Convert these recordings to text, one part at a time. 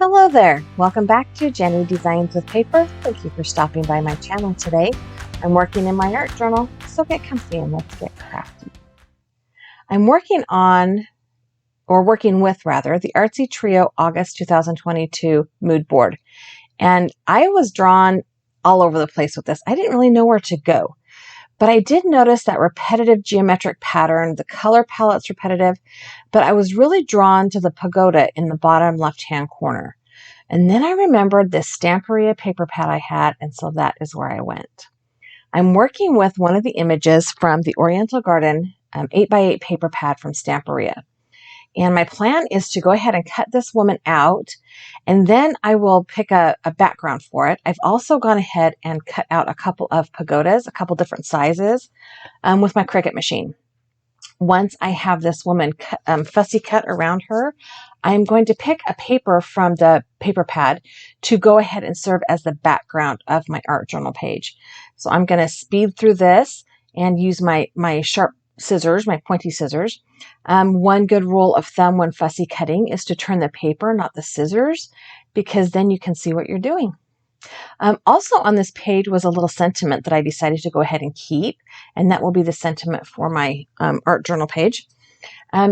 Hello there! Welcome back to Jennie Designs with Paper. Thank you for stopping by my channel today. I'm working in my art journal, so get comfy and let's get crafty. I'm working with the Artsytrio August 2022 mood board. And I was drawn all over the place with this. I didn't really know where to go. But I did notice that repetitive geometric pattern. The color palette's repetitive, but I was really drawn to the pagoda in the bottom left-hand corner. And then I remembered this stamperia paper pad I had, and so that is where I went. I'm working with one of the images from the Oriental Garden 8x8 paper pad from Stamperia. And my plan is to go ahead and cut this woman out, and then I will pick a background for it. I've also gone ahead and cut out a couple of pagodas, a couple different sizes, with my Cricut machine. Once I have this woman fussy cut around her, I'm going to pick a paper from the paper pad to go ahead and serve as the background of my art journal page. So I'm going to speed through this and use my sharp scissors, my pointy scissors. One good rule of thumb when fussy cutting is to turn the paper, not the scissors, because then you can see what you're doing. Also on this page was a little sentiment that I decided to go ahead and keep, and that will be the sentiment for my art journal page.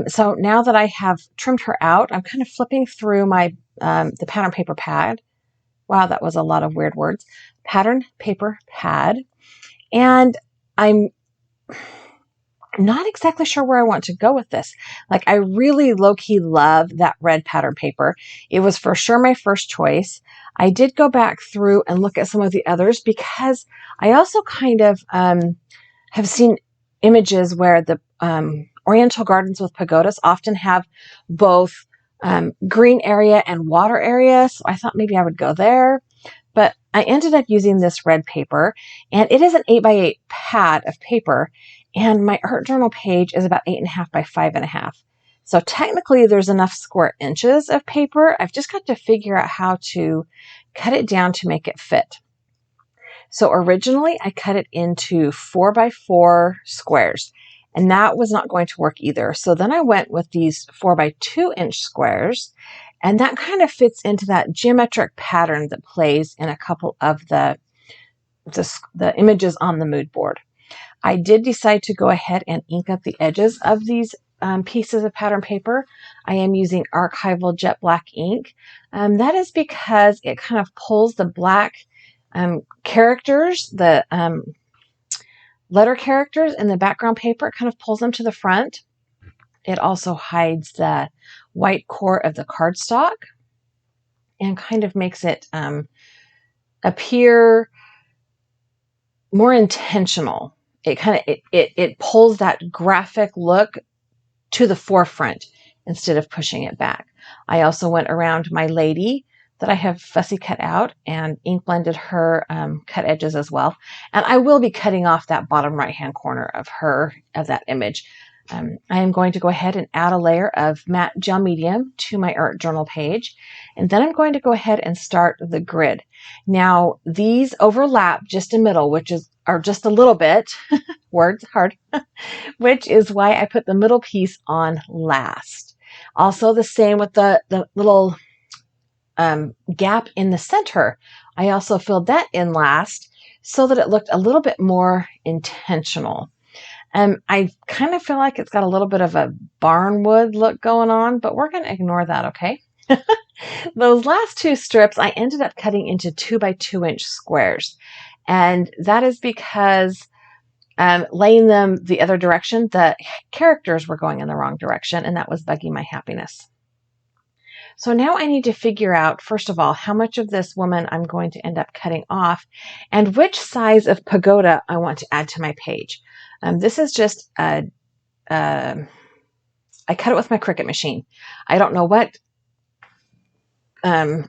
So now that I have trimmed her out, I'm kind of flipping through my the pattern paper pad. Wow, that was a lot of weird words. Pattern paper pad. And I'm not exactly sure where I want to go with this. Like, I really low-key love that red pattern paper. It was for sure my first choice. I did go back through and look at some of the others because I also kind of have seen images where the Oriental gardens with pagodas often have both green area and water area. So I thought maybe I would go there. But I ended up using this red paper, and it is an 8x8 pad of paper. And my art journal page is about 8.5 by 5.5. So technically there's enough square inches of paper. I've just got to figure out how to cut it down to make it fit. So originally I cut it into 4x4 squares, and that was not going to work either. So then I went with these 4x2-inch squares, and that kind of fits into that geometric pattern that plays in a couple of the images on the mood board. I did decide to go ahead and ink up the edges of these pieces of pattern paper. I am using archival jet black ink. That is because it kind of pulls the black characters, the letter characters in the background paper. It kind of pulls them to the front. It also hides the white core of the cardstock and kind of makes it appear more intentional. It pulls that graphic look to the forefront instead of pushing it back. I also went around my lady that I have fussy cut out and ink blended her cut edges as well. And I will be cutting off that bottom right-hand corner of that image. I am going to go ahead and add a layer of matte gel medium to my art journal page. And then I'm going to go ahead and start the grid. Now, these overlap just in middle, or just a little bit, words hard, which is why I put the middle piece on last. Also the same with the little gap in the center. I also filled that in last so that it looked a little bit more intentional. I kind of feel like it's got a little bit of a barnwood look going on, but we're going to ignore that, okay? Those last two strips I ended up cutting into 2x2-inch squares. And that is because laying them the other direction, the characters were going in the wrong direction, and that was bugging my happiness. So now I need to figure out, first of all, how much of this woman I'm going to end up cutting off and which size of pagoda I want to add to my page. This is just, I cut it with my Cricut machine. I don't know what the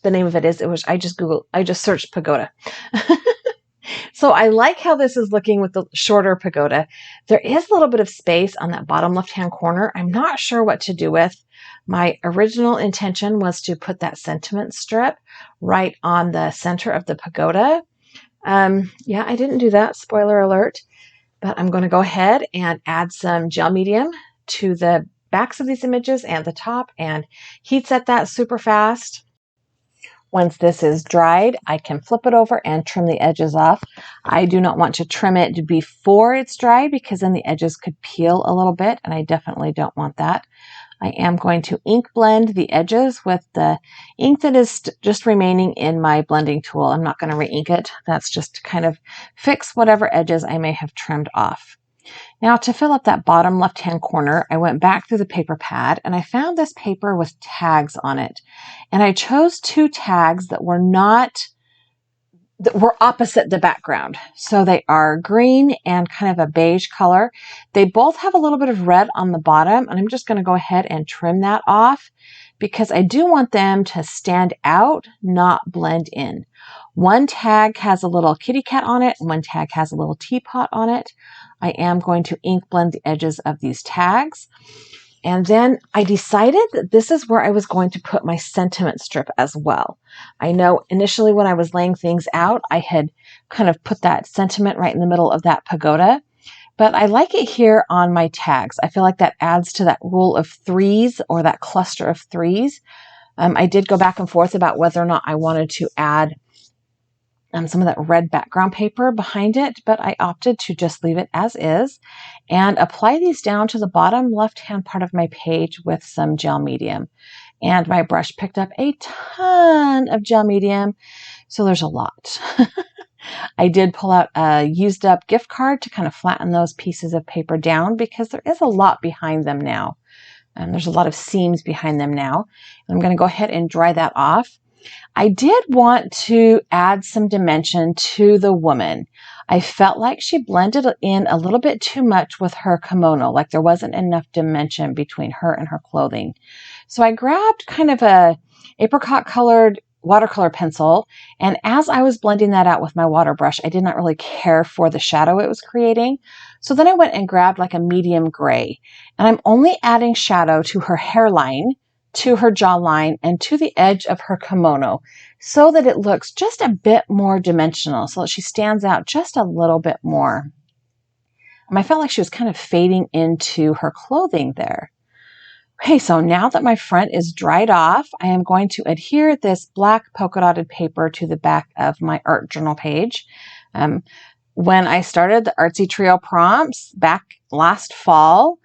name of it is. I just searched pagoda. So I like how this is looking with the shorter pagoda. There is a little bit of space on that bottom left-hand corner. I'm not sure what to do with. My original intention was to put that sentiment strip right on the center of the pagoda. Yeah, I didn't do that, spoiler alert. But I'm going to go ahead and add some gel medium to the backs of these images and the top and heat set that super fast. Once this is dried, I can flip it over and trim the edges off. I do not want to trim it before it's dried because then the edges could peel a little bit, and I definitely don't want that. I am going to ink blend the edges with the ink that is just remaining in my blending tool. I'm not going to re-ink it. That's just to kind of fix whatever edges I may have trimmed off. Now, to fill up that bottom left-hand corner, I went back through the paper pad and I found this paper with tags on it. And I chose 2 tags that were opposite the background. So they are green and kind of a beige color. They both have a little bit of red on the bottom, and I'm just going to go ahead and trim that off because I do want them to stand out, not blend in. One tag has a little kitty cat on it, and one tag has a little teapot on it. I am going to ink blend the edges of these tags. And then I decided that this is where I was going to put my sentiment strip as well. I know initially when I was laying things out, I had kind of put that sentiment right in the middle of that pagoda, but I like it here on my tags. I feel like that adds to that rule of 3s or that cluster of 3s. I did go back and forth about whether or not I wanted to add some of that red background paper behind it, but I opted to just leave it as is and apply these down to the bottom left-hand part of my page with some gel medium. And my brush picked up a ton of gel medium, so there's a lot. I did pull out a used up gift card to kind of flatten those pieces of paper down because there is a lot behind them now. There's a lot of seams behind them now. I'm going to go ahead and dry that off. I did want to add some dimension to the woman. I felt like she blended in a little bit too much with her kimono, like there wasn't enough dimension between her and her clothing. So I grabbed kind of a apricot colored watercolor pencil, and as I was blending that out with my water brush, I did not really care for the shadow it was creating. So then I went and grabbed like a medium gray, and I'm only adding shadow to her hairline, to her jawline, and to the edge of her kimono so that it looks just a bit more dimensional, so that she stands out just a little bit more. And I felt like she was kind of fading into her clothing there. Okay, so now that my front is dried off, I am going to adhere this black polka dotted paper to the back of my art journal page. When I started the Artsytrio prompts back last fall,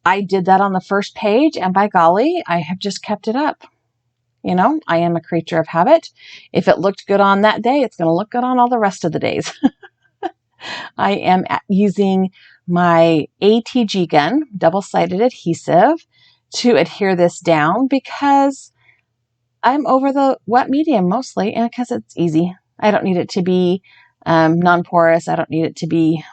I did that on the first page, and by golly, I have just kept it up. You know, I am a creature of habit. If it looked good on that day, it's going to look good on all the rest of the days. I am using my ATG gun, double-sided adhesive, to adhere this down because I'm over the wet medium mostly, and because it's easy. I don't need it to be non-porous. I don't need it to be...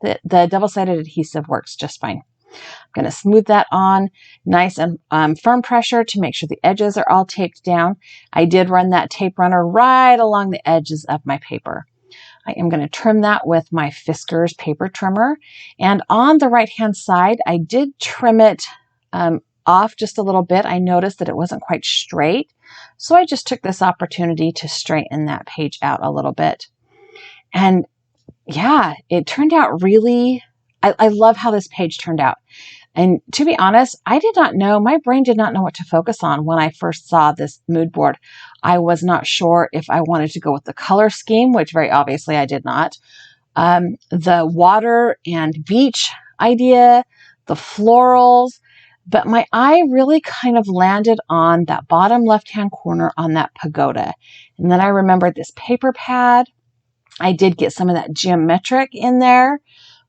The double-sided adhesive works just fine. I'm going to smooth that on nice and firm pressure to make sure the edges are all taped down. I did run that tape runner right along the edges of my paper. I am going to trim that with my Fiskars paper trimmer. And on the right-hand side, I did trim it off just a little bit. I noticed that it wasn't quite straight. So I just took this opportunity to straighten that page out a little bit. And yeah, it turned out really... I love how this page turned out. And to be honest, I did not know, my brain did not know what to focus on when I first saw this mood board. I was not sure if I wanted to go with the color scheme, which very obviously I did not. The water and beach idea, the florals, but my eye really kind of landed on that bottom left-hand corner on that pagoda. And then I remembered this paper pad. I did get some of that geometric in there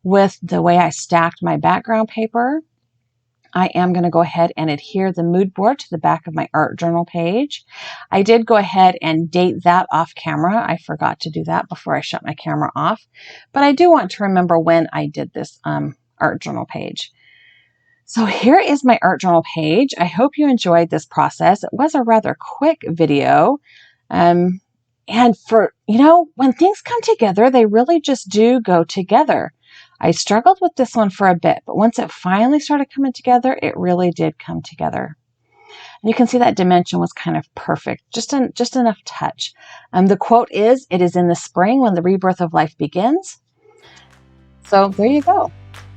with the way I stacked my background paper. I am going to go ahead and adhere the mood board to the back of my art journal page. I did go ahead and date that off camera. I forgot to do that before I shut my camera off, but I do want to remember when I did this art journal page. So here is my art journal page. I hope you enjoyed this process. It was a rather quick video. And for, you know, when things come together, they really just do go together. I struggled with this one for a bit, but once it finally started coming together, it really did come together. And you can see that dimension was kind of perfect, just enough touch. The quote is, "It is in the spring when the rebirth of life begins." So there you go.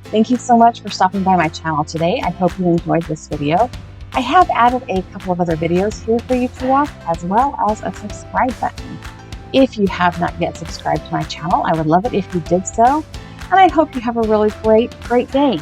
Thank you so much for stopping by my channel today. I hope you enjoyed this video. I have added a couple of other videos here for you to watch, as well as a subscribe button. If you have not yet subscribed to my channel, I would love it if you did so, and I hope you have a really great day.